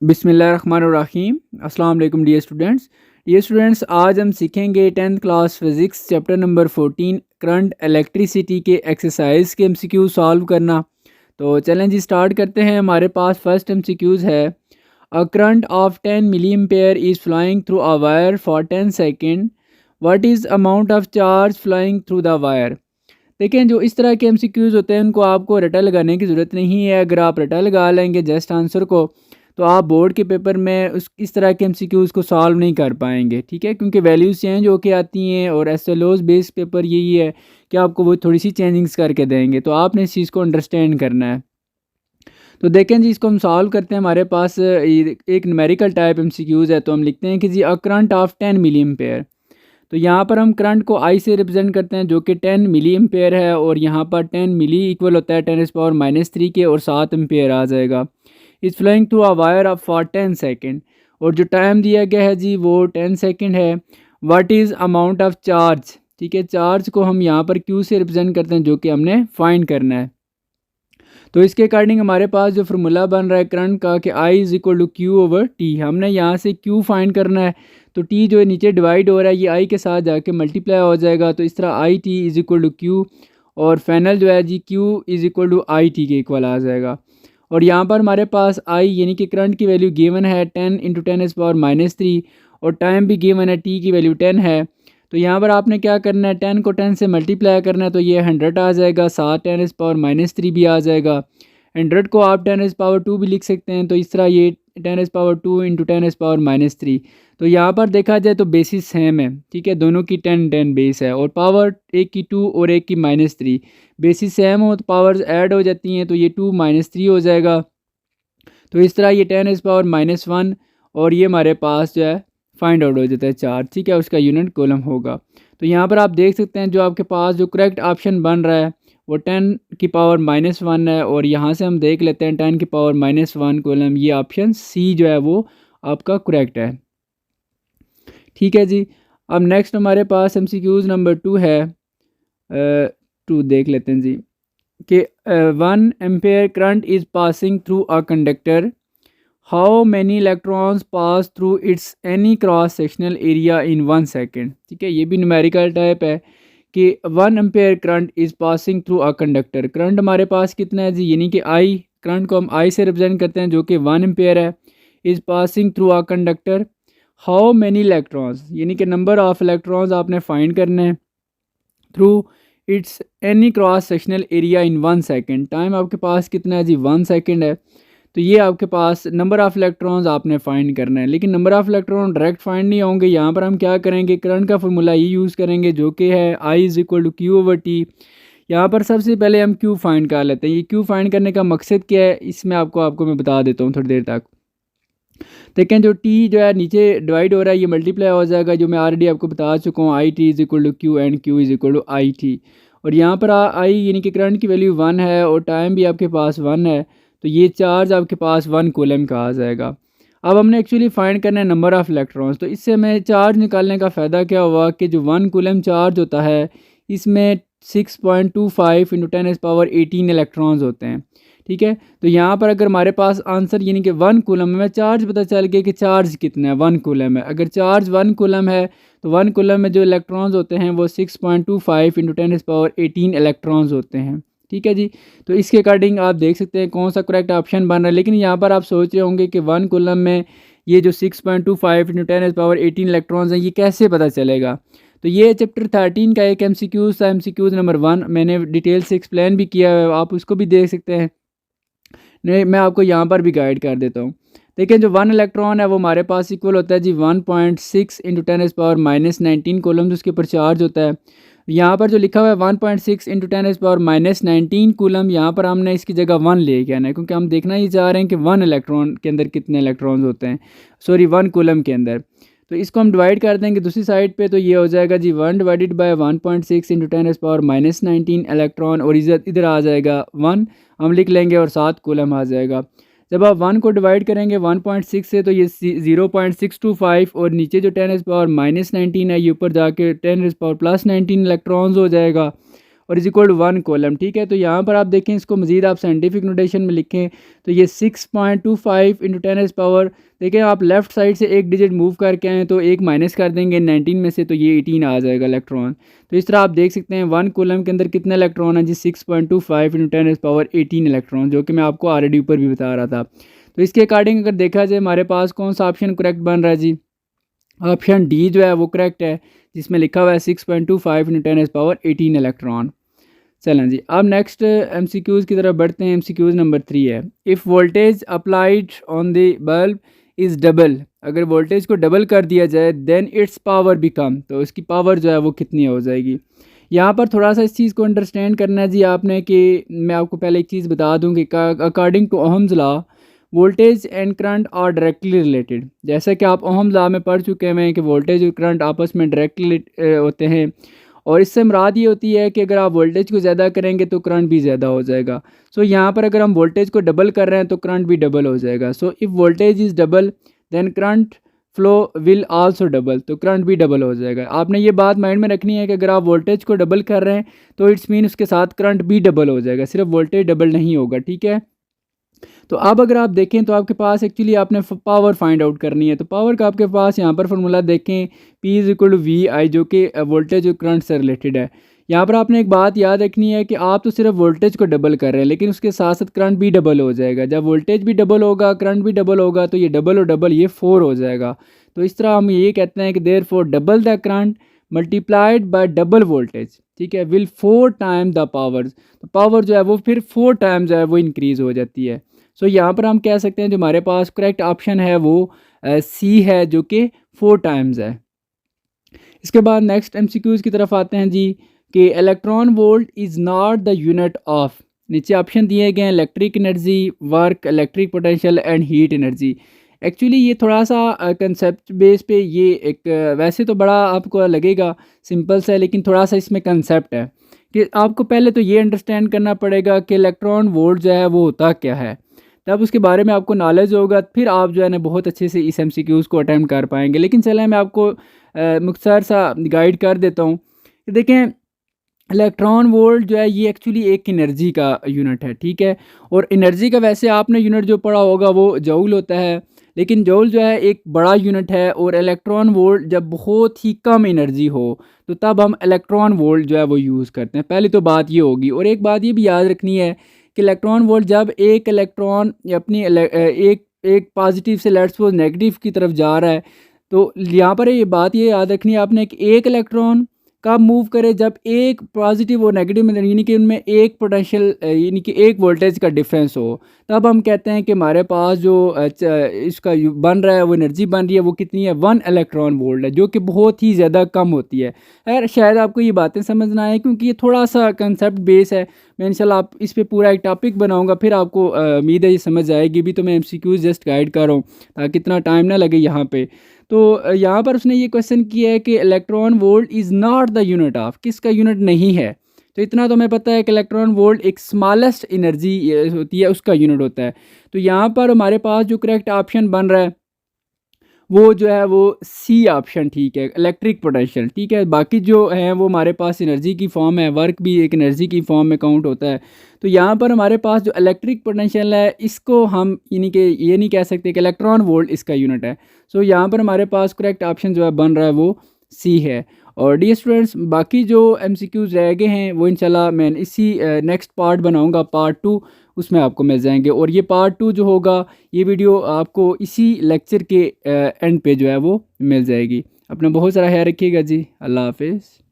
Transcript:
बिस्मिल्लाहिर्रहमानिर्रहीम। अस्सलाम वालेकुम डियर स्टूडेंट्स, आज हम सीखेंगे 10th class physics chapter number 14 current electricity के एक्सरसाइज के एमसीक्यू सॉल्व करना। तो चलें जी स्टार्ट करते हैं। हमारे पास फर्स्ट एमसीक्यूज़ है। A current of 10 milli ampere is flowing through a wire for 10 second. What is amount of charge flowing through the wire. देखें, जो इस तरह के एमसीक्यूज़ होते हैं उनको आपको रटा लगाने की ज़रूरत नहीं है। अगर आप रटा लगा लेंगे जस्ट आंसर को, तो आप बोर्ड के पेपर में इस तरह के एमसीक्यूज़ को सॉल्व नहीं कर पाएंगे, ठीक है, क्योंकि वैल्यूज़ चेंज होके आती हैं और एसएलओज बेस्ड पेपर यही है कि आपको वो थोड़ी सी चेंजिंग्स करके देंगे, तो आपने इस चीज़ को अंडरस्टैंड करना है। तो देखें जी, इसको हम सॉल्व करते हैं। हमारे पास एक न्यूमेरिकल टाइप एमसीक्यूज़ है, तो हम लिखते हैं कि जी a current of 10 milli ampere. तो यहाँ पर हम करंट को आई से रिप्रेजेंट करते हैं जो कि 10 मिली एम्पेयर है, और यहाँ पर 10 मिली इक्वल होता है 10⁻³ के, और 7 एम्पेयर आ जाएगा। Is flowing through a wire of for 10 second, और जो टाइम दिया गया है जी वो 10 सेकेंड है। What is amount of charge, ठीक है, चार्ज को हम यहाँ पर क्यू से रिप्रेजेंट करते हैं जो कि हमने फाइंड करना है। तो इसके अकॉर्डिंग हमारे पास जो फार्मूला बन रहा है करंट का कि I is equal to Q over T. हमने यहाँ से क्यू फाइंड करना है, तो टी जो है नीचे डिवाइड हो रहा है, ये आई के साथ जाके मल्टीप्लाई हो जाएगा। तो इस तरह I T is equal to Q, और फाइनल जो है जी Q is equal to I T के इक्वल आ जाएगा। और यहाँ पर हमारे पास आई यानी कि करंट की वैल्यू गिवन है 10 इंटू 10⁻³ और टाइम भी गिवन है टी की वैल्यू 10 है। तो यहाँ पर आपने क्या करना है, 10 को 10 से मल्टीप्लाई करना है, तो ये 100 आ जाएगा, साथ 10⁻³ भी आ जाएगा। 100 को आप 10⁻² भी लिख सकते हैं, तो इस तरह ये 10⁻² इंटू 10⁻³ तो यहाँ पर देखा जाए तो बेसिस सेम है, ठीक है, दोनों की 10 10 बेस है, और पावर एक की 2 और एक की -3। बेसिस सेम हो तो पावर्स ऐड हो जाती हैं, तो ये 2 -3 हो जाएगा। तो इस तरह ये 10⁻⁻1 और ये हमारे पास जो है फाइंड आउट हो जाता है चार्ज, ठीक है, उसका यूनिट कूलम होगा। तो यहाँ पर आप देख सकते हैं जो आपके पास जो करेक्ट ऑप्शन बन रहा है वो 10⁻⁻1 है, और यहाँ से हम देख लेते हैं 10⁻⁻1 कूलम, ये ऑप्शन सी जो है वो आपका करेक्ट है। ठीक है जी। अब नेक्स्ट हमारे पास एमसीक्यूज नंबर 2 है। 2 देख लेते हैं जी कि 1 ampere current is passing through a conductor. How many electrons pass through it's any cross sectional area in 1 second. ठीक है, ये भी न्यूमेरिकल टाइप है कि 1 ampere current is passing through a conductor. Current हमारे पास कितना है जी, यानी कि आई, करंट को हम आई से रिप्रेजेंट करते हैं जो कि 1 एम्पेयर है। Is passing through a conductor. How many electrons, यानी कि नंबर ऑफ इलेक्ट्रॉन्स आपने फाइंड करने हैं through it's any cross sectional area in 1 second. Time आपके पास कितना है जी, 1 सेकेंड है। तो ये आपके पास नंबर ऑफ़ इलेक्ट्रॉन्स आपने फाइंड करना है, लेकिन number of electron direct find नहीं होंगे। यहाँ पर हम क्या करेंगे, करंट का फार्मूला ये यूज़ करेंगे जो कि है I is equal to Q over T. यहाँ पर सबसे पहले हम क्यू फाइंड कर लेते हैं। ये क्यू फाइंड करने का मकसद क्या है, इसमें आपको मैं बता देता हूँ थोड़ी देर तक। देखें, जो टी जो है नीचे डिवाइड हो रहा है, ये मल्टीप्लाई हो जाएगा, जो मैं ऑलरेडी आपको बता चुका हूँ, I T is equal to Q and Q is equal to I T. और यहाँ पर आई यानी कि करंट की वैल्यू 1 है और टाइम भी आपके पास 1 है, तो ये चार्ज आपके पास 1 कूलम का आ जाएगा। अब हमने एक्चुअली फाइंड करना है नंबर ऑफ़ इलेक्ट्रॉन्स। तो इससे हमें चार्ज निकालने का फ़ायदा क्या हुआ कि जो 1 कूलम चार्ज होता है इसमें 6.25 इंटू 10⁻18 इलेक्ट्रॉन्स होते हैं। ठीक है, तो यहाँ पर अगर हमारे पास आंसर यानी कि 1 कूलम में चार्ज पता चल गया कि चार्ज कितना है, 1 कूलम है। अगर चार्ज 1 कूलम है तो 1 कूलम में जो इलेक्ट्रॉन्स होते हैं वो 6.25 इंटू 10⁻18 इलेक्ट्रॉन्स होते हैं। ठीक है जी। तो इसके अकॉर्डिंग आप देख सकते हैं कौन सा करेक्ट ऑप्शन बन रहा है। लेकिन यहाँ पर आप सोच रहे होंगे कि 1 कूलम में ये जो 6.25 इंटू 10⁻18 इलेक्ट्रॉन्स हैं ये कैसे पता चलेगा। तो ये चैप्टर 13 का एक एमसीक्यूज़ था, एमसीक्यूज़ नंबर 1 मैंने डिटेल से एक्सप्लेन भी किया है, आप उसको भी देख सकते हैं। नहीं, मैं आपको यहाँ पर भी गाइड कर देता हूँ। देखिए, जो 1 इलेक्ट्रॉन है वो हमारे पास इक्वल होता है जी 1.6 इंटू 10⁻19 कूलम उसके ऊपर चार्ज होता है। यहाँ पर जो लिखा हुआ है 1.6 इंटू 10⁻19 कूलम, यहाँ पर हमने इसकी जगह 1 ले के आना है, क्योंकि हम देखना ही चाह रहे हैं कि 1 इलेक्ट्रॉन के अंदर कितने इलेक्ट्रॉन्स होते हैं, सॉरी 1 कूलम के अंदर। तो इसको हम डिवाइड कर देंगे दूसरी साइड पे, तो ये हो जाएगा जी 1 डिवाइडेड बाय 1.6 इंटू 10⁻19 इलेक्ट्रॉन, और इधर आ जाएगा 1 हम लिख लेंगे, और 7 कूलम आ जाएगा। जब आप 1 को डिवाइड करेंगे 1.6 से तो ये 0.625, और नीचे जो 10⁻⁻19 है ये ऊपर जाके 10⁻+19 इलेक्ट्रॉन्स हो जाएगा। और इज इक्वल टू 1 कॉलम, ठीक है। तो यहाँ पर आप देखें, इसको मज़ीद आप साइंटिफिक नोटेशन में लिखें तो ये 6.25 इंटू 10⁻, देखिए आप लेफ़्ट साइड से एक डिजिट मूव करके आएँ तो एक माइनस कर देंगे 19 में से, तो ये 18 आ जाएगा इलेक्ट्रॉन। तो इस तरह आप देख सकते हैं 1 कॉलम के अंदर कितने इलेक्ट्रॉन है जी, 6.25 इंटू 10⁻18 इलेक्ट्रॉन, जो कि मैं आपको ऑलरेडी ऊपर भी बता रहा था। तो इसके अकॉर्डिंग अगर देखा जाए हमारे पास कौन सा ऑप्शन करेक्ट बन रहा है जी, ऑप्शन डी जो है वो करेक्ट है, जिसमें लिखा हुआ है 6.25 इंटू 10⁻18 इलेक्ट्रॉन। चलें जी, अब नेक्स्ट एमसीक्यूज़ की तरफ बढ़ते हैं। एमसीक्यूज़ नंबर 3 है, if voltage applied on the bulb is double, अगर वोल्टेज को डबल कर दिया जाए देन इट्स पावर बिकम, तो इसकी पावर जो है वो कितनी हो जाएगी। यहाँ पर थोड़ा सा इस चीज़ को अंडरस्टैंड करना है जी आपने, कि मैं आपको पहले एक चीज़ बता दूँ कि according to Ohm's law voltage and current are directly related. जैसा कि आप ओहम्स लॉ में पढ़ चुके हैं कि वोल्टेज और करंट आपस में डायरेक्टली होते हैं, और इससे मुराद ये होती है कि अगर आप वोल्टेज को ज़्यादा करेंगे तो करंट भी ज़्यादा हो जाएगा। सो यहाँ पर अगर हम वोल्टेज को डबल कर रहे हैं तो करंट भी डबल हो जाएगा। So if voltage is double then current flow will also double, तो करंट भी डबल हो जाएगा। आपने ये बात माइंड में रखनी है कि अगर आप वोल्टेज को डबल कर रहे हैं तो इट्स मीन उसके साथ करंट भी डबल हो जाएगा, सिर्फ वोल्टेज डबल नहीं होगा, ठीक है। तो अब अगर आप देखें तो आपके पास एक्चुअली आपने पावर फाइंड आउट करनी है, तो पावर का आपके पास यहाँ पर फार्मूला देखें, P is equal to V I, जो कि वोल्टेज और करंट से रिलेटेड है। यहाँ पर आपने एक बात याद रखनी है कि आप तो सिर्फ वोल्टेज को डबल कर रहे हैं, लेकिन उसके साथ साथ करंट भी डबल हो जाएगा। जब वोल्टेज भी डबल होगा करंट भी डबल होगा तो ये डबल और डबल ये 4 हो जाएगा। तो इस तरह हम ये कहते हैं कि therefore double the current multiplied by double voltage, ठीक है, विल 4 टाइम द पावर, तो पावर जो है वो फिर 4 टाइम जो है वो इंक्रीज़ हो जाती है। सो यहाँ पर हम कह सकते हैं जो हमारे पास करेक्ट ऑप्शन है वो सी है, जो कि 4 टाइम्स है। इसके बाद नेक्स्ट एमसीक्यूज़ की तरफ आते हैं जी, कि electron volt is not the unit of, नीचे ऑप्शन दिए गए हैं electric energy, work, electric potential and heat energy. Actually ये थोड़ा सा कंसेप्ट बेस पे ये एक वैसे तो बड़ा आपको लगेगा सिंपल सा है, लेकिन थोड़ा सा इसमें कंसेप्ट है कि आपको पहले तो ये अंडरस्टैंड करना पड़ेगा कि इलेक्ट्रॉन वोल्ट जो है वो होता क्या है। तब उसके बारे में आपको नॉलेज होगा, फिर आप जो है ना बहुत अच्छे से इस एमसीक्यूज़ को अटेम्प्ट कर पाएंगे। लेकिन चलें मैं आपको मुख्तसर सा गाइड कर देता हूँ कि देखें इलेक्ट्रॉन वोल्ट जो है ये एक्चुअली एक एनर्जी का यूनिट है, ठीक है। और एनर्जी का वैसे आपने यूनिट जो पढ़ा होगा वो जूल होता है, लेकिन जूल जो है एक बड़ा यूनिट है, और इलेक्ट्रॉन वोल्ट जब बहुत ही कम एनर्जी हो तो तब हम इलेक्ट्रॉन वोल्ट जो है वो यूज़ करते हैं। पहली तो बात ये होगी, और एक बात ये भी याद रखनी है कि इलेक्ट्रॉन वोल्ट जब एक इलेक्ट्रॉन अपनी एक पॉजिटिव से लेट्स सपोज नेगेटिव की तरफ जा रहा है, तो यहाँ पर ये बात ये याद रखनी है आपने कि एक इलेक्ट्रॉन कब मूव करे, जब एक पॉजिटिव और नेगेटिव में यानी कि उनमें एक पोटेंशियल यानी कि एक वोल्टेज का डिफरेंस हो, तब हम कहते हैं कि हमारे पास जो इसका बन रहा है वो एनर्जी बन रही है वो कितनी है, 1 इलेक्ट्रॉन वोल्ट है, जो कि बहुत ही ज़्यादा कम होती है। खैर शायद आपको ये बातें समझना है क्योंकि ये थोड़ा सा कंसेप्ट बेस है। मैं इंशाल्लाह आप इस पे पूरा एक टॉपिक बनाऊंगा, फिर आपको उम्मीद है ये समझ आएगी। भी तो मैं एमसीक्यूज जस्ट गाइड कर रहा हूँ ताकि इतना टाइम ना लगे यहाँ पे। तो यहाँ पर उसने ये क्वेश्चन किया है कि electron volt is not the unit of, किसका यूनिट नहीं है। तो इतना तो हमें पता है कि इलेक्ट्रॉन वोल्ट एक स्मॉलेस्ट एनर्जी होती है, उसका यूनिट होता है। तो यहाँ पर हमारे पास जो करेक्ट ऑप्शन बन रहा है वो जो है वो सी ऑप्शन, ठीक है, इलेक्ट्रिक पोटेंशियल, ठीक है। बाकी जो हैं वो हमारे पास एनर्जी की फॉर्म है, वर्क भी एक एनर्जी की फॉर्म में काउंट होता है। तो यहाँ पर हमारे पास जो इलेक्ट्रिक पोटेंशियल है इसको हम यानी कि ये नहीं कह सकते कि इलेक्ट्रॉन वोल्ट इसका यूनिट है। सो यहाँ पर हमारे पास करेक्ट ऑप्शन जो है बन रहा है वो सी है। और डियर स्टूडेंट्स बाकी जो एमसीक्यूज़ रह गए हैं वो इंशाल्लाह मैं इसी नेक्स्ट पार्ट बनाऊंगा, पार्ट 2, उसमें आपको मिल जाएंगे। और ये पार्ट 2 जो होगा ये वीडियो आपको इसी लेक्चर के एंड पे जो है वो मिल जाएगी। अपना बहुत सारा ख्याल रखिएगा जी, अल्लाह हाफिज़।